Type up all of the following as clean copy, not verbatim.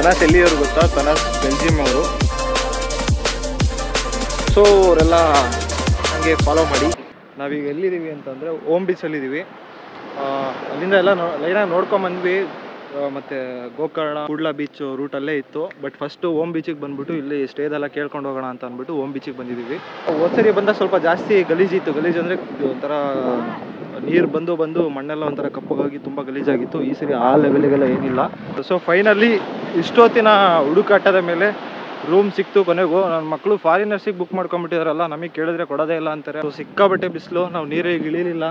ತನಸ್ ಎಲ್ಲಿಯವರು ಗೊತ್ತಾ? ತನಸ್ ಬೆಲ್ಜಿಯಂ ಅವರು. ಸೊ ಅವರೆಲ್ಲ ಹಂಗೆ ಫಾಲೋ ಮಾಡಿ. ನಾವೀಗ ಎಲ್ಲಿದ್ದೀವಿ ಅಂತಂದರೆ ಓಮ್ ಬೀಚಲ್ಲಿದ್ದೀವಿ. ಅಲ್ಲಿಂದ ಎಲ್ಲ ಲೈನಾಗಿ ನೋಡ್ಕೊಂಬಂದ್ವಿ. ಮತ್ತು ಗೋಕರ್ಣ ಕೂಡ್ಲಾ ಬೀಚ್ ರೂಟಲ್ಲೇ ಇತ್ತು. ಬಟ್ ಫಸ್ಟು ಓಮ್ ಬೀಚಿಗೆ ಬಂದುಬಿಟ್ಟು ಇಲ್ಲಿ ಸ್ಟೇದೆಲ್ಲ ಕೇಳ್ಕೊಂಡು ಹೋಗೋಣ ಅಂತ ಅಂದ್ಬಿಟ್ಟು ಓಮ್ ಬೀಚಿಗೆ ಬಂದಿದ್ದೀವಿ. ಹೋದ್ಸರಿ ಬಂದಾಗ ಸ್ವಲ್ಪ ಜಾಸ್ತಿ ಗಲೀಜಿತ್ತು. ಗಲೀಜು ಅಂದರೆ ಒಂಥರ ನೀರು ಬಂದು ಮಣ್ಣೆಲ್ಲ ಒಂಥರ ಕಪ್ಪಗಾಗಿ ತುಂಬ ಗಲೀಜಾಗಿತ್ತು. ಈ ಸರಿ ಆ ಲೆವೆಲಿಗೆಲ್ಲ ಏನಿಲ್ಲ. ಸೊ ಫೈನಲಿ ಇಷ್ಟೊತ್ತಿನ ಹುಡುಕಾಟದ ಮೇಲೆ ರೂಮ್ ಸಿಕ್ತು ಕೊನೆಗೂ. ನನ್ನ ಮಕ್ಕಳು ಫಾರಿನರ್ಸಿಗೆ ಬುಕ್ ಮಾಡ್ಕೊಂಡ್ಬಿಟ್ಟಿದಾರಲ್ಲ, ನಮಗೆ ಕೇಳಿದ್ರೆ ಕೊಡೋದೇ ಇಲ್ಲ ಅಂತಾರೆ. ಸಿಕ್ಕಾಬಟ್ಟೆ ಬಿಸಿಲು, ನಾವು ನೀರಿಗೆ ಇಳಿಲಿಲ್ಲ.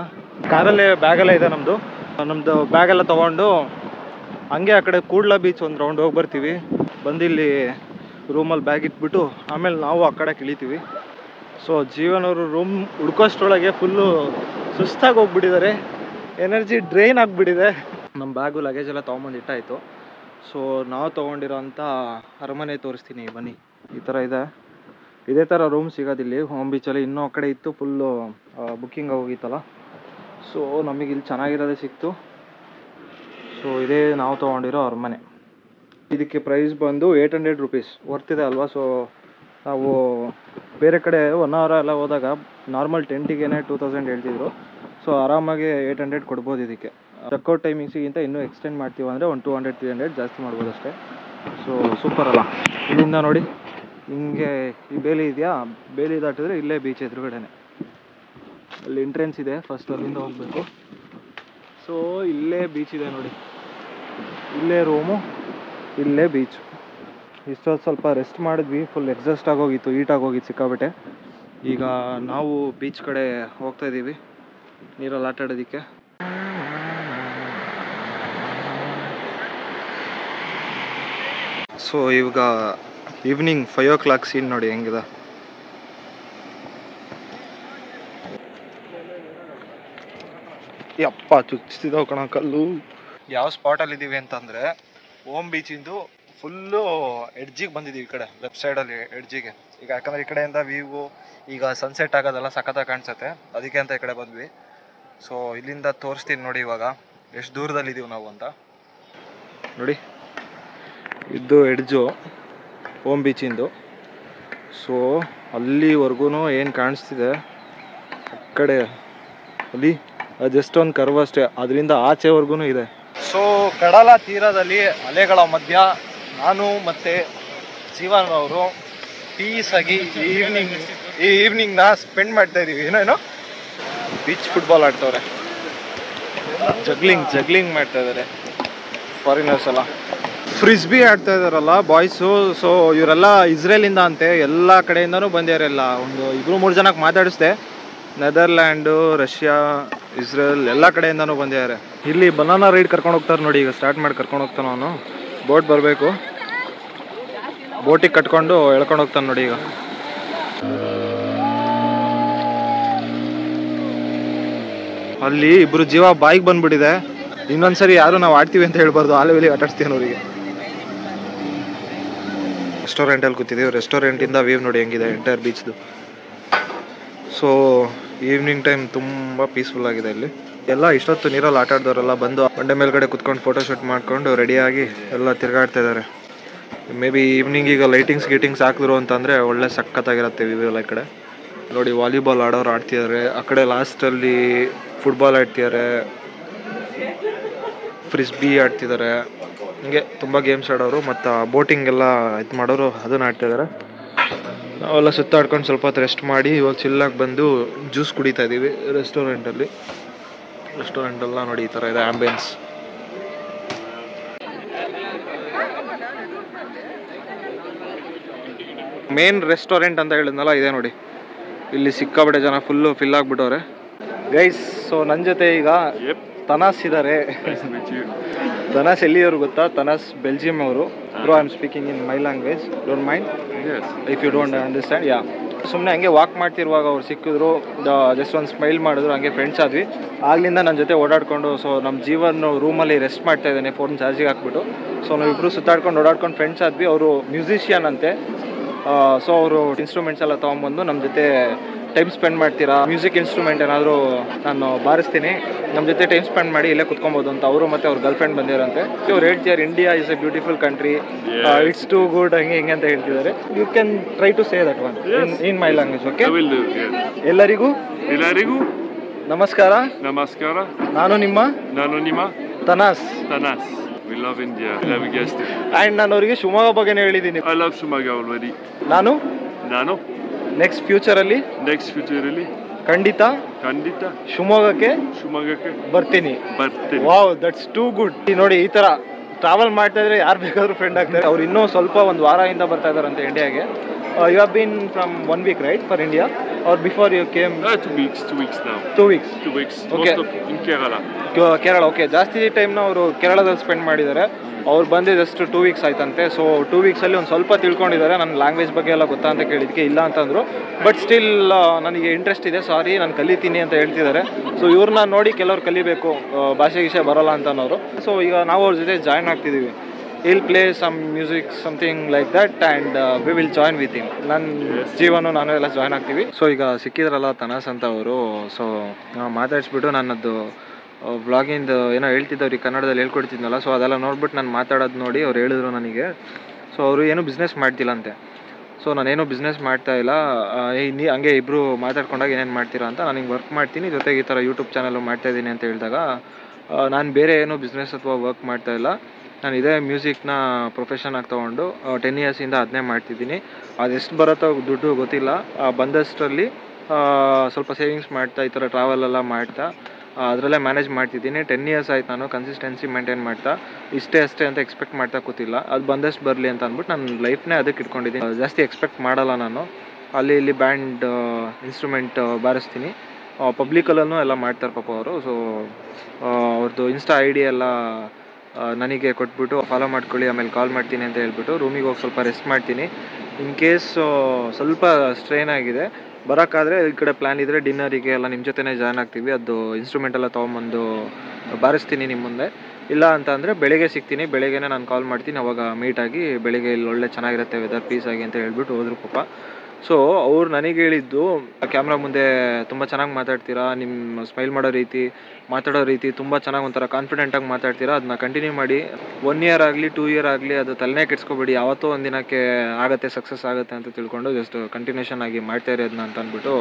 ಕಾರಲ್ಲೇ ಬ್ಯಾಗೆಲ್ಲ ಇದೆ ನಮ್ಮದು ಬ್ಯಾಗೆಲ್ಲ ತೊಗೊಂಡು ಹಂಗೆ ಆ ಕಡೆ ಕೂಡ್ಲಾ ಬೀಚ್ ಒಂದು ರೌಂಡ್ ಹೋಗಿ ಬರ್ತೀವಿ. ಬಂದಿಲ್ಲಿ ರೂಮಲ್ಲಿ ಬ್ಯಾಗ್ ಇಟ್ಬಿಟ್ಟು ಆಮೇಲೆ ನಾವು ಆ ಕಡೆ ಇಳಿತೀವಿ. ಸೊ ಜೀವನವರು ರೂಮ್ ಹುಡ್ಕೋಷ್ಟ್ರೊಳಗೆ ಫುಲ್ಲು ಸುಸ್ತಾಗಿ ಹೋಗ್ಬಿಟ್ಟಿದ್ದಾರೆ. ಎನರ್ಜಿ ಡ್ರೈನ್ ಆಗಿಬಿಟ್ಟಿದೆ. ನಮ್ಮ ಬ್ಯಾಗು ಲಗೇಜ್ ಎಲ್ಲ ತೊಗೊಂಬಂದು ಇಟ್ಟಾಯಿತು. ಸೊ ನಾವು ತೊಗೊಂಡಿರೋಂಥ ಅರಮನೆ ತೋರಿಸ್ತೀನಿ ಬನ್ನಿ. ಈ ಥರ ಇದೆ. ಇದೇ ಥರ ರೂಮ್ ಸಿಗೋದಿಲ್ಲಿ ಹೋಮ್ ಬೀಚಲ್ಲಿ. ಇನ್ನೂ ಆ ಕಡೆ ಇತ್ತು, ಫುಲ್ಲು ಬುಕ್ಕಿಂಗ್ ಹೋಗಿತ್ತಲ್ಲ. ಸೊ ನಮಗಿಲ್ಲಿ ಚೆನ್ನಾಗಿರೋದೇ ಸಿಕ್ತು. ಸೊ ಇದೇ ನಾವು ತೊಗೊಂಡಿರೋ ಅರಮನೆ. ಇದಕ್ಕೆ ಪ್ರೈಸ್ ಬಂದು 800 ರೂಪೀಸ್. ವರ್ತಿದೆ ಅಲ್ವಾ? ಸೊ ನಾವು ಬೇರೆ ಕಡೆ 1 hour ಎಲ್ಲ ಹೋದಾಗ ನಾರ್ಮಲ್ ಟೆಂಟಿಗೆ 2000 ಹೇಳ್ತಿದ್ರು. ಸೊ ಆರಾಮಾಗಿ 800 ಕೊಡ್ಬೋದು ಇದಕ್ಕೆ. ಚೆಕ್ಔಟ್ ಟೈಮಿಂಗ್ಸಿಗಿಂತ ಇನ್ನೂ ಎಕ್ಸ್ಟೆಂಡ್ ಮಾಡ್ತೀವಿ ಅಂದರೆ ಒಂದು 200-300 ಜಾಸ್ತಿ ಮಾಡ್ಬೋದು ಅಷ್ಟೇ. ಸೊ ಸೂಪರ್ ಅಲ್ಲ? ಇಲ್ಲಿಂದ ನೋಡಿ ಹಿಂಗೆ ಈ ಬೇಲಿ ಇದೆಯಾ, ಬೇಲಿ ದಾಟಿದ್ರೆ ಇಲ್ಲೇ ಬೀಚ್ ಎದುರುಗಡೆನೆ. ಅಲ್ಲಿ ಎಂಟ್ರೆನ್ಸ್ ಇದೆ, ಫಸ್ಟ್ ಅಲ್ಲಿಂದ ಹೋಗಬೇಕು. ಸೊ ಇಲ್ಲೇ ಬೀಚ್ ಇದೆ ನೋಡಿ, ಇಲ್ಲೇ ರೂಮು, ಇಲ್ಲೇ ಬೀಚು. ಇಷ್ಟೊತ್ತು ಸ್ವಲ್ಪ ರೆಸ್ಟ್ ಮಾಡಿದ್ವಿ. ಫುಲ್ ಎಕ್ಸಾಸ್ಟ್ ಆಗೋಗಿತ್ತು, ಹೀಟ್ ಆಗೋಗಿತ್ತು ಸಿಕ್ಕಾಬಟ್ಟೆ. ಈಗ ನಾವು ಬೀಚ್ ಕಡೆ ಹೋಗ್ತಾ ಇದ್ದೀವಿ ನೀರಲ್ಲಿ ಆಟ ಆಡೋದಕ್ಕೆ. ಸೊ ಇವಾಗ ಈವ್ನಿಂಗ್ 5 o'clock ಸೀನ್ ನೋಡಿ ಹೆಂಗಿದೆ. ಯಪ್ಪ ಚುಚ್ಚಿದಾವ್ ಕಣ ಕಲ್ಲು. ಯಾವ ಸ್ಪಾಟಲ್ಲಿದ್ದೀವಿ ಅಂತಂದರೆ ಓಮ್ ಬೀಚಿಂದು ಫುಲ್ಲು ಎಡ್ಜಿಗೆ ಬಂದಿದ್ದೀವಿ. ಈ ಕಡೆ ಲೆಫ್ಟ್ ಸೈಡಲ್ಲಿ ಎಡ್ಜಿಗೆ. ಈಗ ಯಾಕಂದರೆ ಈ ಕಡೆಯಿಂದ ವ್ಯೂ ಈಗ ಸನ್ಸೆಟ್ ಆಗೋದೆಲ್ಲ ಸಖತ್ತಾಗಿ ಕಾಣಿಸುತ್ತೆ, ಅದಕ್ಕೆ ಅಂತ ಈ ಕಡೆ ಬಂದ್ವಿ. ಸೊ ಇಲ್ಲಿಂದ ತೋರಿಸ್ತೀನಿ ನೋಡಿ ಇವಾಗ ಎಷ್ಟು ದೂರದಲ್ಲಿದ್ದೀವಿ ನಾವು ಅಂತ ನೋಡಿ. ಇದು ಎಡ್ಜು ಓಮ್ ಬೀಚಿಂದು. ಸೊ ಅಲ್ಲಿವರೆಗೂ ಏನು ಕಾಣಿಸ್ತಿದೆ ಆ ಕಡೆ ಅಲ್ಲಿ ಜಸ್ಟ್ ಒಂದು ಕರ್ವ್ ಅಷ್ಟೇ, ಅದರಿಂದ ಆಚೆವರೆಗೂ ಇದೆ. ಸೊ ಕಡಲ ತೀರದಲ್ಲಿ ಅಲೆಗಳ ಮಧ್ಯ ನಾನು ಮತ್ತು ಜೀವನ್ ಅವರು ಪೀಸಾಗಿ ಈ ಈವ್ನಿಂಗ್ನ ಸ್ಪೆಂಡ್ ಮಾಡ್ತಾ ಇದ್ದೀವಿ. ಏನೋ ಬೀಚ್ ಫುಟ್ಬಾಲ್ ಆಡ್ತವ್ರೆ, ಜಗ್ಲಿಂಗ್ ಮಾಡ್ತಾ ಇದ್ದಾರೆ ಫಾರಿನರ್ಸ್ ಎಲ್ಲ. ಫ್ರಿಸ್ಬಿ ಆಡ್ತಾ ಇದಾರಲ್ಲ ಬಾಯ್ಸು. ಸೊ ಇವರೆಲ್ಲ ಇಸ್ರೇಲಿಂದ ಅಂತೆ, ಎಲ್ಲ ಕಡೆಯಿಂದನೂ ಬಂದಿರಲ್ಲ. ಒಂದು 2-3 ಜನಕ್ಕೆ ಮಾತಾಡಿಸ್ದೆ. ನೆದರ್ಲ್ಯಾಂಡು, ರಷ್ಯಾ, ಇಸ್ರೇಲ್ ಎಲ್ಲ ಕಡೆಯಿಂದನೂ ಬಂದಿದ್ದಾರೆ. ಇಲ್ಲಿ ಬನಾನಾ ರೈಡ್ ಕರ್ಕೊಂಡು ಹೋಗ್ತಾರೆ ನೋಡಿ. ಈಗ ಸ್ಟಾರ್ಟ್ ಮಾಡಿ ಕರ್ಕೊಂಡು ಹೋಗ್ತಾನೆ ಅವನು. ಬೋಟ್ ಬರಬೇಕು, ಬೋಟಿಗೆ ಕಟ್ಕೊಂಡು ಎಳ್ಕೊಂಡು ಹೋಗ್ತಾನೆ ನೋಡಿ. ಈಗ ಅಲ್ಲಿ ಇಬ್ರು ಜೀವ ಬಾಯಿಗೆ ಬಂದ್ಬಿಟ್ಟಿದೆ. ಇನ್ನೊಂದ್ಸರಿ ಯಾರು ನಾವು ಆಡ್ತೀವಿ ಅಂತ ಹೇಳ್ಬಾರ್ದು, ಆ ಲೆವೆಲಿಗೆ ಆಟಾಡ್ಸ್ತೀವಿ ಅವರಿಗೆ. ರೆಸ್ಟೋರೆಂಟಲ್ಲಿ ಕೂತಿದ್ದೀವಿ. ರೆಸ್ಟೋರೆಂಟಿಂದ ವ್ಯೂ ನೋಡಿ ಹೆಂಗಿದೆ ಎಂಟೈರ್ ಬೀಚ್ದು. ಸೊ ಈವ್ನಿಂಗ್ ಟೈಮ್ ತುಂಬ ಪೀಸ್ಫುಲ್ ಆಗಿದೆ ಇಲ್ಲಿ. ಎಲ್ಲ ಇಷ್ಟೊತ್ತು ನೀರಲ್ಲಿ ಆಟ ಆಡಿದವರೆಲ್ಲ ಬಂದು ಬಂಡೆ ಮೇಲ್ಗಡೆ ಕುತ್ಕೊಂಡು ಫೋಟೋಶೂಟ್ ಮಾಡ್ಕೊಂಡು ರೆಡಿಯಾಗಿ ಎಲ್ಲ ತಿರುಗಾಡ್ತಾ ಇದ್ದಾರೆ. ಮೇ ಬಿ ಈವ್ನಿಂಗ್ ಈಗ ಲೈಟಿಂಗ್ಸ್ ಹಾಕಿದ್ರು ಅಂತಂದರೆ ಒಳ್ಳೆ ಸಖತ್ತಾಗಿರುತ್ತೆ ವ್ಯೂ ಎಲ್ಲ. ಈ ಕಡೆ ನೋಡಿ ವಾಲಿಬಾಲ್ ಆಡೋರು ಆಡ್ತಿದ್ದಾರೆ, ಆ ಕಡೆ ಲಾಸ್ಟಲ್ಲಿ ಫುಟ್ಬಾಲ್ ಆಡ್ತಿದ್ದಾರೆ, ಫ್ರಿಸ್ಬಿ ಆಡ್ತಿದ್ದಾರೆ. ಹಿಂಗೆ ತುಂಬ ಗೇಮ್ಸ್ ಆಡೋರು ಮತ್ತು ಬೋಟಿಂಗ್ ಎಲ್ಲ ಇದು ಮಾಡೋರು ಅದನ್ನು ಆಡ್ತಿದ್ದಾರೆ. ನಾವೆಲ್ಲ ಸುತ್ತಾಡ್ಕೊಂಡು ಸ್ವಲ್ಪ ಹೊತ್ತು ರೆಸ್ಟ್ ಮಾಡಿ ಇವಾಗ ಚಿಲ್ಲಾಗಿ ಬಂದು ಜ್ಯೂಸ್ ಕುಡಿತಾ ಇದ್ದೀವಿ ರೆಸ್ಟೋರೆಂಟೆಲ್ಲ ನೋಡಿ ಈ ಥರ ಇದೆ ಆ್ಯಂಬಿಯನ್ಸ್. ಮೇನ್ ರೆಸ್ಟೋರೆಂಟ್ ಅಂತ ಹೇಳಿದ್ನಲ್ಲ ಇದೆ ನೋಡಿ. ಇಲ್ಲಿ ಸಿಕ್ಕಾಬಟ್ಟೆ ಜನ ಫುಲ್ಲು ಫಿಲ್ ಆಗಿಬಿಟ್ಟವ್ರೆ ಗೈಸ್. ಸೊ ನನ್ನ ಜೊತೆ ಈಗ ತನಾಸ್ ಇದ್ದಾರೆ. ತನಾಸ್ ಎಲ್ಲಿಯವರು ಗೊತ್ತಾ? ತನಾಸ್ ಬೆಲ್ಜಿಯಂ ಅವರು. Bro I am speaking in my language, don't mind if you don't understand. Yeah ಸುಮ್ಮನೆ ಹಂಗೆ ವಾಕ್ ಮಾಡ್ತಿರುವಾಗ ಅವ್ರು ಸಿಕ್ಕಿದ್ರು, ಜಸ್ಟ್ ಒಂದು ಸ್ಮೈಲ್ ಮಾಡಿದ್ರು, ಹಂಗೆ ಫ್ರೆಂಡ್ಸ್ ಆದ್ವಿ. ಆಗ್ಲಿಂದ ನನ್ನ ಜೊತೆ ಓಡಾಡ್ಕೊಂಡು. ಸೊ ನಮ್ಮ ಜೀವನ್ ರೂಮಲ್ಲಿ ರೆಸ್ಟ್ ಮಾಡ್ತಾ ಇದ್ದಾನೆ ಫೋನ್ ಚಾರ್ಜಿಗೆ ಹಾಕ್ಬಿಟ್ಟು. ಸೊ ನಾವಿಬ್ಬರು ಸುತ್ತಾಡ್ಕೊಂಡು ಓಡಾಡ್ಕೊಂಡು ಫ್ರೆಂಡ್ಸ್ ಆದ್ವಿ. ಅವರು ಮ್ಯೂಸಿಷಿಯನ್ ಅಂತೆ. ಸೊ ಅವರು ಇನ್ಸ್ಟ್ರೂಮೆಂಟ್ಸ್ ಎಲ್ಲ ತೊಗೊಂಬಂದು ನಮ್ಮ ಜೊತೆ ಟೈಮ್ ಸ್ಪೆಂಡ್ ಮಾಡ್ತೀರಾ, ಮ್ಯೂಸಿಕ್ ಇನ್ಸ್ಟ್ರೂಮೆಂಟ್ ಏನಾದರೂ ನಾನು ಬಾರಿಸ್ತೀನಿ, ನಮ್ಮ ಜೊತೆ ಟೈಮ್ ಸ್ಪೆಂಡ್ ಮಾಡಿ ಇಲ್ಲೇ ಕುತ್ಕೊಬೋದು ಅಂತ ಅವರು ಮತ್ತು ಅವ್ರ ಗರ್ಲ್ ಫ್ರೆಂಡ್ ಬಂದಿರಂತೆ. ಅವ್ರು ಹೇಳ್ತಿದ್ದಾರೆ India is a beautiful country, it's too good, ಹಂಗೆ ಹಿಂಗೆ ಅಂತ ಹೇಳ್ತಿದ್ದಾರೆ. You can try to say that one in my language. Okay, ಎಲ್ಲರಿಗೂ ನಮಸ್ಕಾರ. ನಮಸ್ಕಾರ. ನಾನು ನಿಮ್ಮ ತನಾಸ್. We love India. We love guest. And ನಾನು ಅವರಿಗೆ ಶಿವಮೊಗ್ಗ ಬಗ್ಗೆ ಹೇಳಿದ್ದೀನಿ. I love Shivamoga already. ನಾನು ನೆಕ್ಸ್ಟ್ ಫ್ಯೂಚರಲ್ಲಿ ಖಂಡಿತ ಶಿವಮೊಗ್ಗಕ್ಕೆ ಬರ್ತೀನಿ. Wow, that's too good. ನೋಡಿ, ಈ ತರ ಟ್ರಾವೆಲ್ ಮಾಡ್ತಾ ಇದ್ರೆ ಯಾರು ಬೇಕಾದ್ರೂ ಫ್ರೆಂಡ್ ಆಗ್ತಾರೆ. ಅವ್ರು ಇನ್ನೂ ಸ್ವಲ್ಪ ಒಂದು ವಾರದಿಂದ ಬರ್ತಾ ಇದಾರಂತೆ ಇಂಡಿಯಾಗೆ. You have been from 1 week, right, for India, or before you came? 2 weeks now. 2 weeks. Okay. Most of in Kerala. Kerala, okay. ಜಾಸ್ತಿ ಟೈಮ್ನ ಅವರು ಕೇರಳದಲ್ಲಿ ಸ್ಪೆಂಡ್ ಮಾಡಿದ್ದಾರೆ. ಅವ್ರು ಬಂದು ಜಸ್ಟ್ 2 weeks ಆಯ್ತಂತೆ. ಸೊ 2 weeksಲ್ಲಿ ಒಂದು ಸ್ವಲ್ಪ ತಿಳ್ಕೊಂಡಿದ್ದಾರೆ. ನನ್ನ ಲ್ಯಾಂಗ್ವೇಜ್ ಬಗ್ಗೆ ಎಲ್ಲ ಗೊತ್ತಾ ಅಂತ ಕೇಳಿದಕ್ಕೆ ಇಲ್ಲ ಅಂತಂದರು. ಬಟ್ ಸ್ಟಿಲ್ ನನಗೆ ಇಂಟ್ರೆಸ್ಟ್ ಇದೆ, ಸಾರಿ ನಾನು ಕಲಿತೀನಿ ಅಂತ ಹೇಳ್ತಿದ್ದಾರೆ. ಸೊ ಇವ್ರನ್ನ ನೋಡಿ ಕೆಲವ್ರು ಕಲಿಬೇಕು, ಭಾಷೆ ಗೀಷೆ ಬರೋಲ್ಲ ಅಂತ ಅನ್ನೋರು. ಸೊ ಈಗ ನಾವು ಅವ್ರ ಜೊತೆ join ಆಗ್ತಿದ್ದೀವಿ. He'll play some music, something like that, and we will join with him. ನನ್ನ ಜೀವನ ನಾನು ಎಲ್ಲ ಜಾಯ್ನ್ ಆಗ್ತೀವಿ. ಸೊ ಈಗ ಸಿಕ್ಕಿದ್ರಲ್ಲ ತನಾಸ್ ಅಂತ ಅವರು. ಸೊ ಮಾತಾಡಿಸ್ಬಿಟ್ಟು ನನ್ನದು ವ್ಲಾಗಿಂದು ಏನೋ ಹೇಳ್ತಿದ್ದವ್ರಿಗೆ ಕನ್ನಡದಲ್ಲಿ ಹೇಳ್ಕೊಡ್ತಿದ್ನಲ್ಲ, ಸೊ ಅದೆಲ್ಲ ನೋಡ್ಬಿಟ್ಟು ನಾನು ಮಾತಾಡೋದು ನೋಡಿ ಅವ್ರು ಹೇಳಿದ್ರು ನನಗೆ. ಸೊ ಅವರು ಏನೂ ಬಿಸ್ನೆಸ್ ಮಾಡ್ತಿಲ್ಲಂತೆ. ಸೊ ನಾನೇನು ಬಿಸ್ನೆಸ್ ಮಾಡ್ತಾ ಇಲ್ಲ, ಹಂಗೆ ಇಬ್ಬರು ಮಾತಾಡ್ಕೊಂಡಾಗ ಏನೇನು ಮಾಡ್ತೀರಾ ಅಂತ, ನಾನು ಹಿಂಗೆ ವರ್ಕ್ ಮಾಡ್ತೀನಿ, ಜೊತೆಗೆ ಈ ಥರ ಯೂಟ್ಯೂಬ್ ಚಾನಲ್ಲು ಮಾಡ್ತಾಯಿದ್ದೀನಿ ಅಂತ ಹೇಳಿದಾಗ, ನಾನು ಬೇರೆ ಏನೂ ಬಿಸ್ನೆಸ್ ಅಥವಾ ವರ್ಕ್ ಮಾಡ್ತಾಯಿಲ್ಲ, ನಾನು ಇದೇ ಮ್ಯೂಸಿಕ್ನ ಪ್ರೊಫೆಷನ್ ಆಗಿ ತೊಗೊಂಡು 10 yearsಯಿಂದ ಅದನ್ನೇ ಮಾಡ್ತಿದ್ದೀನಿ. ಅದೆಷ್ಟು ಬರುತ್ತೋ ದುಡ್ಡು ಗೊತ್ತಿಲ್ಲ, ಬಂದಷ್ಟರಲ್ಲಿ ಸ್ವಲ್ಪ ಸೇವಿಂಗ್ಸ್ ಮಾಡ್ತಾ ಈ ಥರ ಟ್ರಾವೆಲೆಲ್ಲ ಮಾಡ್ತಾ ಅದರಲ್ಲೇ ಮ್ಯಾನೇಜ್ ಮಾಡ್ತಿದ್ದೀನಿ. 10 years ಆಯ್ತು ನಾನು ಕನ್ಸಿಸ್ಟೆನ್ಸಿ ಮೇಂಟೈನ್ ಮಾಡ್ತಾ, ಅಷ್ಟೇ ಅಂತ ಎಕ್ಸ್ಪೆಕ್ಟ್ ಮಾಡ್ತಾ ಕೂತಿಲ್ಲ. ಅದು ಬಂದಷ್ಟು ಬರಲಿ ಅಂತ ಅಂದ್ಬಿಟ್ಟು ನಾನು ಲೈಫ್ನೇ ಅದಕ್ಕೆ ಇಟ್ಕೊಂಡಿದ್ದೀನಿ. ಜಾಸ್ತಿ ಎಕ್ಸ್ಪೆಕ್ಟ್ ಮಾಡಲ್ಲ ನಾನು. ಅಲ್ಲಿ ಇಲ್ಲಿ ಬ್ಯಾಂಡ್ ಇನ್ಸ್ಟ್ರೂಮೆಂಟ್ ಬಾರಿಸ್ತೀನಿ, ಪಬ್ಲಿಕಲ್ಲೂ ಎಲ್ಲ ಮಾಡ್ತಾರೆ ಪಾಪ ಅವರು. ಸೊ ಅವ್ರದ್ದು ಇನ್ಸ್ಟಾ ID ಎಲ್ಲ ನನಗೆ ಕೊಟ್ಬಿಟ್ಟು ಫಾಲೋ ಮಾಡ್ಕೊಳ್ಳಿ, ಆಮೇಲೆ ಕಾಲ್ ಮಾಡ್ತೀನಿ ಅಂತ ಹೇಳ್ಬಿಟ್ಟು ರೂಮಿಗೆ ಹೋಗಿ ಸ್ವಲ್ಪ ರೆಸ್ಟ್ ಮಾಡ್ತೀನಿ. ಇನ್ ಕೇಸ್ ಸ್ವಲ್ಪ ಸ್ಟ್ರೈನ್ ಆಗಿದೆ ಬರೋಕ್ಕಾದರೆ ಈ ಕಡೆ ಪ್ಲ್ಯಾನ್ ಇದ್ದರೆ ಡಿನ್ನರಿಗೆ ಎಲ್ಲ ನಿಮ್ಮ ಜೊತೆನೇ ಜಾಯ್ನ್ ಆಗ್ತೀವಿ. ಅದು ಇನ್ಸ್ಟ್ರೂಮೆಂಟ್ ಎಲ್ಲ ತೊಗೊಂಬಂದು ಬಾರಿಸ್ತೀನಿ ನಿಮ್ಮ ಮುಂದೆ. ಇಲ್ಲ ಅಂತ ಅಂದರೆ ಬೆಳಗ್ಗೆ ಸಿಗ್ತೀನಿ, ಬೆಳಗ್ಗೆನೇ ನಾನು ಕಾಲ್ ಮಾಡ್ತೀನಿ, ಅವಾಗ ಮೀಟಾಗಿ ಬೆಳಗ್ಗೆ ಇಲ್ಲಿ ಒಳ್ಳೆ ಚೆನ್ನಾಗಿರುತ್ತೆ ವೆದರ್ ಪೀಸಾಗಿ ಅಂತ ಹೇಳ್ಬಿಟ್ಟು ಹೋದ್ರು ಪಾಪ. ಸೊ ಅವ್ರು ನನಗೆ ಹೇಳಿದ್ದು, ಕ್ಯಾಮ್ರಾ ಮುಂದೆ ತುಂಬ ಚೆನ್ನಾಗಿ ಮಾತಾಡ್ತೀರಾ, ನಿಮ್ಮ ಸ್ಮೈಲ್ ಮಾಡೋ ರೀತಿ, ಮಾತಾಡೋ ರೀತಿ ತುಂಬ ಚೆನ್ನಾಗಿ ಒಂಥರ ಕಾನ್ಫಿಡೆಂಟಾಗಿ ಮಾತಾಡ್ತೀರಾ, ಅದನ್ನ ಕಂಟಿನ್ಯೂ ಮಾಡಿ. 1 year ಆಗಲಿ 2 year ಆಗಲಿ ಅದು ತಲೆನೇ ಕೆಡ್ಸ್ಕೊಬೇಡಿ, ಯಾವತ್ತೋ ಒಂದು ದಿನಕ್ಕೆ ಆಗುತ್ತೆ, ಸಕ್ಸಸ್ ಆಗುತ್ತೆ ಅಂತ ತಿಳ್ಕೊಂಡು ಜಸ್ಟ್ ಕಂಟಿನ್ಯೂಷನ್ ಆಗಿ ಮಾಡ್ತಾಯಿರಿ ಅದನ್ನ ಅಂತ ಅಂದ್ಬಿಟ್ಟು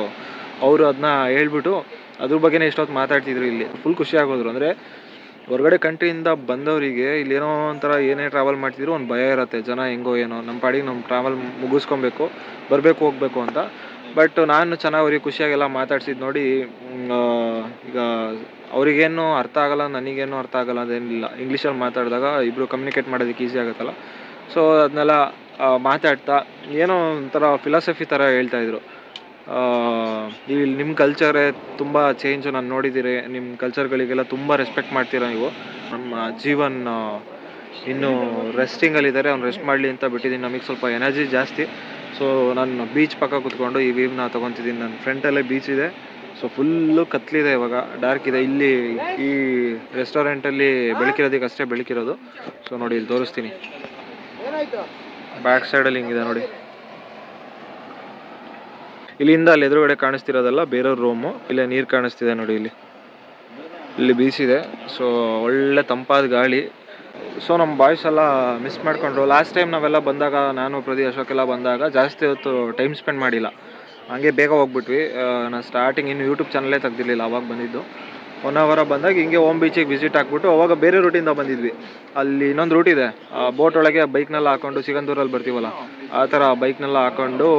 ಅವರು ಅದನ್ನ ಹೇಳ್ಬಿಟ್ಟು ಅದ್ರ ಬಗ್ಗೆನೇ ಇಷ್ಟೊತ್ತು ಮಾತಾಡ್ತಿದ್ರು. ಇಲ್ಲಿ ಫುಲ್ ಖುಷಿ ಆಗೋದ್ರು. ಅಂದರೆ ಹೊರಗಡೆ ಕಂಟ್ರಿಯಿಂದ ಬಂದವರಿಗೆ ಇಲ್ಲೇನೋ ಒಂಥರ ಏನೇ ಟ್ರಾವೆಲ್ ಮಾಡ್ತಿದ್ರು ಒಂದು ಭಯ ಇರುತ್ತೆ, ಜನ ಹೆಂಗೋ ಏನೋ, ನಮ್ಮ ಪಾಡಿಗೆ ನಮ್ಮ ಟ್ರಾವೆಲ್ ಮುಗಿಸ್ಕೊಬೇಕು, ಬರಬೇಕು ಹೋಗಬೇಕು ಅಂತ. ಬಟ್ ನಾನು ಚೆನ್ನಾಗಿ ಅವ್ರಿಗೆ ಖುಷಿಯಾಗೆಲ್ಲ ಮಾತಾಡ್ಸಿದ್ದು ನೋಡಿ, ಈಗ ಅವ್ರಿಗೇನು ಅರ್ಥ ಆಗಲ್ಲ, ನನಗೇನು ಅರ್ಥ ಆಗಲ್ಲ ಅದೇನಿಲ್ಲ. ಇಂಗ್ಲೀಷಲ್ಲಿ ಮಾತಾಡಿದಾಗ ಇಬ್ಬರು ಕಮ್ಯುನಿಕೇಟ್ ಮಾಡೋದಕ್ಕೆ ಈಸಿ ಆಗುತ್ತಲ್ಲ. ಸೊ ಅದನ್ನೆಲ್ಲ ಮಾತಾಡ್ತಾ ಏನೋ ಒಂಥರ ಫಿಲಾಸಫಿ ಥರ ಹೇಳ್ತಾಯಿದ್ರು. ಇಲ್ಲಿ ನಿಮ್ಮ ಕಲ್ಚರೇ ತುಂಬ ಚೇಂಜು ನಾನು ನೋಡಿದ್ದೀರಿ, ನಿಮ್ಮ ಕಲ್ಚರ್ಗಳಿಗೆಲ್ಲ ತುಂಬ ರೆಸ್ಪೆಕ್ಟ್ ಮಾಡ್ತೀರಾ ನೀವು. ನಮ್ಮ ಜೀವನ್ ಇನ್ನೂ ರೆಸ್ಟಿಂಗಲ್ಲಿದ್ದಾರೆ, ಅವ್ನು ರೆಸ್ಟ್ ಮಾಡಲಿ ಅಂತ ಬಿಟ್ಟಿದ್ದೀನಿ. ನಮಗೆ ಸ್ವಲ್ಪ ಎನರ್ಜಿ ಜಾಸ್ತಿ. ಸೊ ನಾನು ಬೀಚ್ ಪಕ್ಕ ಕೂತ್ಕೊಂಡು ಈ ವೀವ್ನ ತೊಗೊತಿದ್ದೀನಿ. ನನ್ನ ಫ್ರಂಟಲ್ಲೇ ಬೀಚ್ ಇದೆ. ಸೊ ಫುಲ್ಲು ಕತ್ಲಿದೆ, ಇವಾಗ ಡಾರ್ಕ್ ಇದೆ. ಇಲ್ಲಿ ಈ ರೆಸ್ಟೋರೆಂಟಲ್ಲಿ ಬೆಳಕಿರೋದಕ್ಕೆ ಅಷ್ಟೇ ಬೆಳಕಿರೋದು. ಸೊ ನೋಡಿ ಇಲ್ಲಿ ತೋರಿಸ್ತೀನಿ, ಬ್ಯಾಕ್ ಸೈಡಲ್ಲಿ ಹಿಂಗಿದೆ ನೋಡಿ. ಇಲ್ಲಿಂದ ಅಲ್ಲಿ ಎದುರುಗಡೆ ಕಾಣಿಸ್ತಿರೋದಲ್ಲ ಬೇರೆಯವ್ರ ರೂಮು. ಇಲ್ಲೇ ನೀರು ಕಾಣಿಸ್ತಿದೆ ನೋಡಿ, ಇಲ್ಲಿ ಬೀಚ್ ಇದೆ. ಸೊ ಒಳ್ಳೆ ತಂಪಾದ ಗಾಳಿ. ಸೊ ನಮ್ಮ ಬಾಯ್ಸ್ ಎಲ್ಲ ಮಿಸ್ ಮಾಡಿಕೊಂಡ್ರು. ಲಾಸ್ಟ್ ಟೈಮ್ ನಾವೆಲ್ಲ ಬಂದಾಗ, ನಾನು ಪ್ರದೀಪ್ ಅಶೋಕ್ ಎಲ್ಲ ಬಂದಾಗ ಜಾಸ್ತಿ ಹೊತ್ತು ಟೈಮ್ ಸ್ಪೆಂಡ್ ಮಾಡಿಲ್ಲ, ಹಂಗೆ ಬೇಗ ಹೋಗ್ಬಿಟ್ವಿ. ನಾನು ಸ್ಟಾರ್ಟಿಂಗ್ ಇನ್ನು ಯೂಟ್ಯೂಬ್ ಚಾನಲೇ ತೆಗ್ದಿರಲಿಲ್ಲ, ಅವಾಗ ಬಂದಿದ್ದು. 1 hour ಬಂದಾಗ ಹಿಂಗೆ ಓಮ್ ಬೀಚಿಗೆ ವಿಸಿಟ್ ಹಾಕ್ಬಿಟ್ಟು ಅವಾಗ ಬೇರೆ ರೂಟಿಂದ ಬಂದಿದ್ವಿ. ಅಲ್ಲಿ ಇನ್ನೊಂದು ರೂಟ್ ಇದೆ, ಬೋಟ್ ಒಳಗೆ ಬೈಕ್ನೆಲ್ಲ ಹಾಕ್ಕೊಂಡು ಸಿಗಂದೂರಲ್ಲಿ ಬರ್ತೀವಲ್ಲ ಆ ಥರ ಬೈಕ್ನೆಲ್ಲ ಹಾಕ್ಕೊಂಡು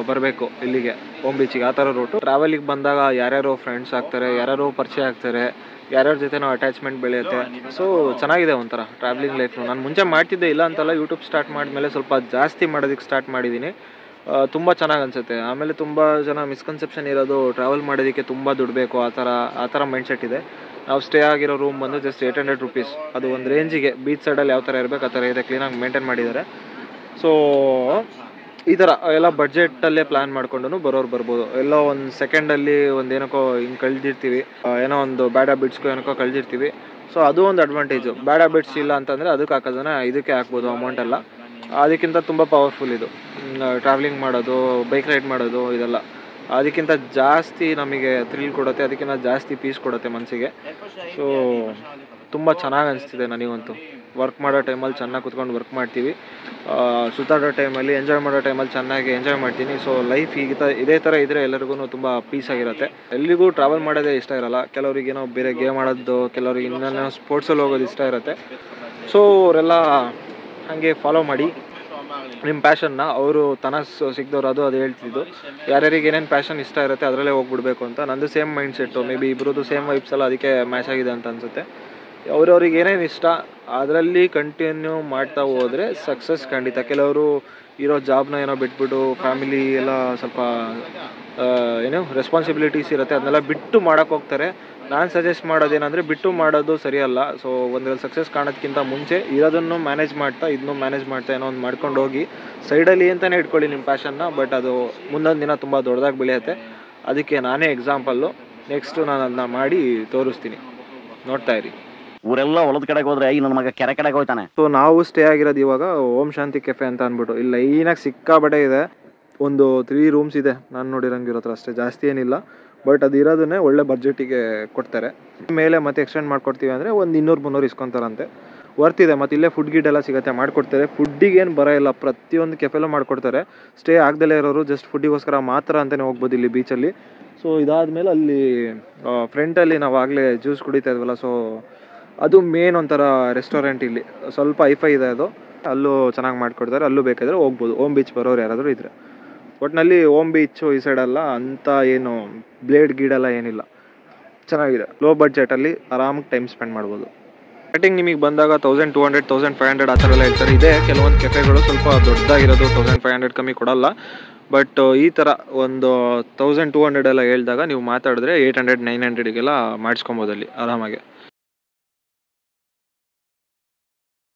ಬರಬೇಕು ಇಲ್ಲಿಗೆ ಓಮ್ ಬೀಚಿಗೆ, ಆ ಥರ ರೂಟು. ಟ್ರಾವೆಲಿಗೆ ಬಂದಾಗ ಯಾರ್ಯಾರೋ ಫ್ರೆಂಡ್ಸ್ ಆಗ್ತಾರೆ, ಯಾರ್ಯಾರೋ ಪರಿಚಯ ಆಗ್ತಾರೆ, ಯಾರ್ಯಾರ ಜೊತೆ ನಾವು ಅಟ್ಯಾಚ್ಮೆಂಟ್ ಬೆಳೆಯುತ್ತೆ. ಸೊ ಚೆನ್ನಾಗಿದೆ ಒಂಥರ ಟ್ರಾವೆಲಿಂಗ್ ಲೈಫು. ನಾನು ಮುಂಚೆ ಮಾಡ್ತಿದ್ದೆ, ಇಲ್ಲ ಅಂತಲ್ಲ, ಯೂಟ್ಯೂಬ್ ಸ್ಟಾರ್ಟ್ ಮಾಡಿದ್ಮೇಲೆ ಸ್ವಲ್ಪ ಜಾಸ್ತಿ ಮಾಡೋದಕ್ಕೆ ಸ್ಟಾರ್ಟ್ ಮಾಡಿದ್ದೀನಿ. ತುಂಬ ಚೆನ್ನಾಗಿ ಅನಿಸುತ್ತೆ. ಆಮೇಲೆ ತುಂಬ ಜನ ಮಿಸ್ಕನ್ಸೆಪ್ಷನ್ ಇರೋದು ಟ್ರಾವೆಲ್ ಮಾಡೋದಕ್ಕೆ ತುಂಬ ದುಡ್ಡು ಬೇಕು, ಆ ಥರ ಮೈಂಡ್ಸೆಟ್ ಇದೆ. ನಾವು ಸ್ಟೇ ಆಗಿರೋ ರೂಮ್ ಬಂದು ಜಸ್ಟ್ 800 rupees. ಅದು ಒಂದು ರೇಂಜಿಗೆ ಬೀಚ್ ಸೈಡಲ್ಲಿ ಯಾವ ಥರ ಇರಬೇಕು ಆ ಥರ ಇದೆ, ಕ್ಲೀನಾಗಿ ಮೇಂಟೈನ್ ಮಾಡಿದ್ದಾರೆ. ಸೊ ಈ ಥರ ಎಲ್ಲ ಬಡ್ಜೆಟಲ್ಲೇ ಪ್ಲ್ಯಾನ್ ಮಾಡ್ಕೊಂಡು ಬರೋರು ಬರ್ಬೋದು. ಎಲ್ಲೋ ಒಂದು ಸೆಕೆಂಡಲ್ಲಿ ಒಂದು ಏನಕ್ಕೋ ಹಿಂಗೆ ಕಳೆದಿರ್ತೀವಿ, ಏನೋ ಒಂದು ಬ್ಯಾಡ್ ಹ್ಯಾಬಿಟ್ಸ್ಗೂ ಏನಕ್ಕೋ ಕಳೆದಿರ್ತೀವಿ. ಸೊ ಅದು ಒಂದು ಅಡ್ವಾಂಟೇಜು. ಬ್ಯಾಡ್ ಹ್ಯಾಬಿಟ್ಸ್ ಇಲ್ಲ ಅಂತಂದರೆ ಅದಕ್ಕೆ ಹಾಕೋದನ್ನ ಇದಕ್ಕೆ ಹಾಕ್ಬೋದು ಅಮೌಂಟೆಲ್ಲ. ಅದಕ್ಕಿಂತ ತುಂಬ ಪವರ್ಫುಲ್ ಇದು ಟ್ರಾವೆಲಿಂಗ್ ಮಾಡೋದು, ಬೈಕ್ ರೈಡ್ ಮಾಡೋದು, ಇದೆಲ್ಲ ಅದಕ್ಕಿಂತ ಜಾಸ್ತಿ ನಮಗೆ ಥ್ರಿಲ್ ಕೊಡುತ್ತೆ, ಅದಕ್ಕಿಂತ ಜಾಸ್ತಿ ಪೀಸ್ ಕೊಡುತ್ತೆ ಮನಸ್ಸಿಗೆ. ಸೊ ತುಂಬ ಚೆನ್ನಾಗಿ ಅನಿಸ್ತಿದೆ ನನಗಂತೂ. ವರ್ಕ್ ಮಾಡೋ ಟೈಮಲ್ಲಿ ಚೆನ್ನಾಗಿ ಕುತ್ಕೊಂಡು ವರ್ಕ್ ಮಾಡ್ತೀವಿ, ಸುತ್ತಾಡೋ ಟೈಮಲ್ಲಿ ಎಂಜಾಯ್ ಮಾಡೋ ಟೈಮಲ್ಲಿ ಚೆನ್ನಾಗಿ ಎಂಜಾಯ್ ಮಾಡ್ತೀನಿ. ಸೊ ಲೈಫ್ ಇದೇ ಥರ ಇದ್ದರೆ ಎಲ್ಲರಿಗೂ ತುಂಬ ಪೀಸಾಗಿರುತ್ತೆ. ಎಲ್ಲಿಗೂ ಟ್ರಾವೆಲ್ ಮಾಡೋದೇ ಇಷ್ಟ ಇರೋಲ್ಲ, ಕೆಲವರಿಗೇನೋ ಬೇರೆ ಗೇಮ್ ಆಡೋದು, ಕೆಲವ್ರಿಗೆ ಇನ್ನೇನೋ ಸ್ಪೋರ್ಟ್ಸಲ್ಲಿ ಹೋಗೋದು ಇಷ್ಟ ಇರುತ್ತೆ. ಸೊ ಅವರೆಲ್ಲ ಹಾಗೆ ಫಾಲೋ ಮಾಡಿ ನಿಮ್ಮ ಪ್ಯಾಷನ್ನ. ಅವರು ತನಸ್ ಸಿಗ್ದವ್ರು ಅದು ಹೇಳ್ತಿದ್ದು, ಯಾರ್ಯಾರಿಗೆ ಏನೇನು ಪ್ಯಾಷನ್ ಇಷ್ಟ ಇರುತ್ತೆ ಅದರಲ್ಲೇ ಹೋಗ್ಬಿಡ್ಬೇಕು ಅಂತ. ನಂದು same mind set, maybe ಇಬ್ಬರದ್ದು ಸೇಮ್ ವೈಬ್ಸ್ ಎಲ್ಲ ಅದಕ್ಕೆ ಮ್ಯಾಚ್ ಆಗಿದೆ ಅಂತ ಅನಿಸುತ್ತೆ. ಅವ್ರವ್ರಿಗೆ ಏನೇನು ಇಷ್ಟ ಅದರಲ್ಲಿ ಕಂಟಿನ್ಯೂ ಮಾಡ್ತಾ ಹೋದರೆ ಸಕ್ಸಸ್ ಖಂಡಿತ. ಕೆಲವರು ಇರೋ ಜಾಬ್ನ ಏನೋ ಬಿಟ್ಬಿಟ್ಟು ಫ್ಯಾಮಿಲಿ ಎಲ್ಲ ಸ್ವಲ್ಪ ರೆಸ್ಪಾನ್ಸಿಬಿಲಿಟೀಸ್ ಇರುತ್ತೆ, ಅದನ್ನೆಲ್ಲ ಬಿಟ್ಟು ಮಾಡೋಕ್ಕೆ ಹೋಗ್ತಾರೆ. ನಾನು ಸಜೆಸ್ಟ್ ಮಾಡೋದೇನೆಂದರೆ ಬಿಟ್ಟು ಮಾಡೋದು ಸರಿಯಲ್ಲ. ಸೊ ಒಂದ್ರಲ್ಲಿ ಸಕ್ಸಸ್ ಕಾಣೋದಕ್ಕಿಂತ ಮುಂಚೆ ಇರೋದನ್ನು ಮ್ಯಾನೇಜ್ ಮಾಡ್ತಾ ಇದನ್ನು ಮ್ಯಾನೇಜ್ ಮಾಡ್ತಾ ಏನೋ ಒಂದು ಮಾಡ್ಕೊಂಡು ಹೋಗಿ ಸೈಡಲ್ಲಿ ಅಂತಲೇ ಇಟ್ಕೊಳ್ಳಿ ನಿಮ್ಮ ಪ್ಯಾಷನ್ನ. ಬಟ್ ಅದು ಮುಂದೊಂದು ದಿನ ತುಂಬ ದೊಡ್ಡದಾಗಿ ಬೆಳೆಯುತ್ತೆ. ಅದಕ್ಕೆ ನಾನೇ ಎಕ್ಸಾಂಪಲ್ಲು. ನೆಕ್ಸ್ಟು ನಾನು ಅದನ್ನ ಮಾಡಿ ತೋರಿಸ್ತೀನಿ, ನೋಡ್ತಾ ಇರಿ. ಊರೆಲ್ಲ ಹೊಲದ ಕಡೆಗೆ ಹೋದ್ರೆ ಈ ನನ್ನ ಮಗ ಕೆರೆ ಕಡೆಗೆ ಹೋಗ್ತಾನೆ. ಸೊ ನಾವು ಸ್ಟೇ ಆಗಿರೋದು ಇವಾಗ ಓಂ ಶಾಂತಿ ಕೆಫೆ ಅಂತ ಅಂದ್ಬಿಟ್ಟು. ಇಲ್ಲಿ ಲೈನಾಗಿ ಸಿಕ್ಕಾಬಟ್ಟೆ ಇದೆ, ಒಂದು 3 ರೂಮ್ಸ್ ಇದೆ ನಾನು ನೋಡಿರಂಗಿರೋ ಹತ್ರ, ಅಷ್ಟೇ, ಜಾಸ್ತಿ ಏನಿಲ್ಲ. ಬಟ್ ಅದು ಇರೋದನ್ನೇ ಒಳ್ಳೆ ಬಡ್ಜೆಟಿಗೆ ಕೊಡ್ತಾರೆ. ಮೇಲೆ ಮತ್ತೆ ಎಕ್ಸ್ಟೆಂಡ್ ಮಾಡ್ಕೊಡ್ತೀವಿ ಅಂದರೆ ಒಂದು 200-300 ಇಸ್ಕೊತಾರಂತೆ. ವರ್ತಿದೆ. ಮತ್ತು ಇಲ್ಲೇ ಫುಡ್ ಗಿಡ್ ಎಲ್ಲ ಸಿಗುತ್ತೆ, ಮಾಡಿಕೊಡ್ತಾರೆ. ಫುಡ್ಡಿಗೆ ಏನು ಬರೋ ಇಲ್ಲ, ಪ್ರತಿಯೊಂದು ಕೆಫೆಲ್ಲೂ ಮಾಡಿಕೊಡ್ತಾರೆ. ಸ್ಟೇ ಆಗದಲ್ಲೇ ಇರೋರು ಜಸ್ಟ್ ಫುಡ್ಡಿಗೋಸ್ಕರ ಮಾತ್ರ ಅಂತಲೇ ಹೋಗ್ಬೋದು ಇಲ್ಲಿ ಬೀಚಲ್ಲಿ. ಸೊ ಇದಾದಮೇಲೆ ಅಲ್ಲಿ ಫ್ರಂಟಲ್ಲಿ ನಾವು ಆಗಲೇ ಜ್ಯೂಸ್ ಕುಡಿತಾ ಇದ್ವಲ್ಲ, ಸೊ ಅದು ಮೇನ್ ಒಂಥರ ರೆಸ್ಟೋರೆಂಟ್. ಇಲ್ಲಿ ಸ್ವಲ್ಪ ಐಫೈ ಇದೆ ಅದು, ಅಲ್ಲೂ ಚೆನ್ನಾಗಿ ಮಾಡಿಕೊಡ್ತಾರೆ. ಅಲ್ಲೂ ಬೇಕಾದರೆ ಹೋಗ್ಬೋದು, ಓಮ್ ಬೀಚ್ ಬರೋರು ಯಾರಾದರೂ ಇದ್ದರೆ. ಒಟ್ಟಿನಲ್ಲಿ ಓಮ್ ಬೀಚು ಈ ಸೈಡಲ್ಲ ಅಂತ ಏನು ಬ್ಲೇಡ್ ಗೀಡೆಲ್ಲ ಏನಿಲ್ಲ, ಚೆನ್ನಾಗಿದೆ. ಲೋ ಬಡ್ಜೆಟಲ್ಲಿ ಆರಾಮಾಗಿ ಟೈಮ್ ಸ್ಪೆಂಡ್ ಮಾಡ್ಬೋದು. ಸ್ಟಾರ್ಟಿಂಗ್ ನಿಮಗೆ ಬಂದಾಗ 1200, 1500 ಆ ಥರ ಎಲ್ಲ ಹೇಳ್ತಾರೆ. ಇದೆ ಕೆಲವೊಂದು ಕೆಫೆಗಳು ಸ್ವಲ್ಪ ದೊಡ್ಡದಾಗಿರೋದು 1500 ಕಮ್ಮಿ ಕೊಡಲ್ಲ. ಬಟ್ ಈ ಥರ ಒಂದು 1200 ಎಲ್ಲ ಹೇಳಿದಾಗ ನೀವು ಮಾತಾಡಿದ್ರೆ 800, 900ಗೆಲ್ಲ ಮಾಡಿಸ್ಕೊಬೋದು ಅಲ್ಲಿ ಆರಾಮಾಗೆ.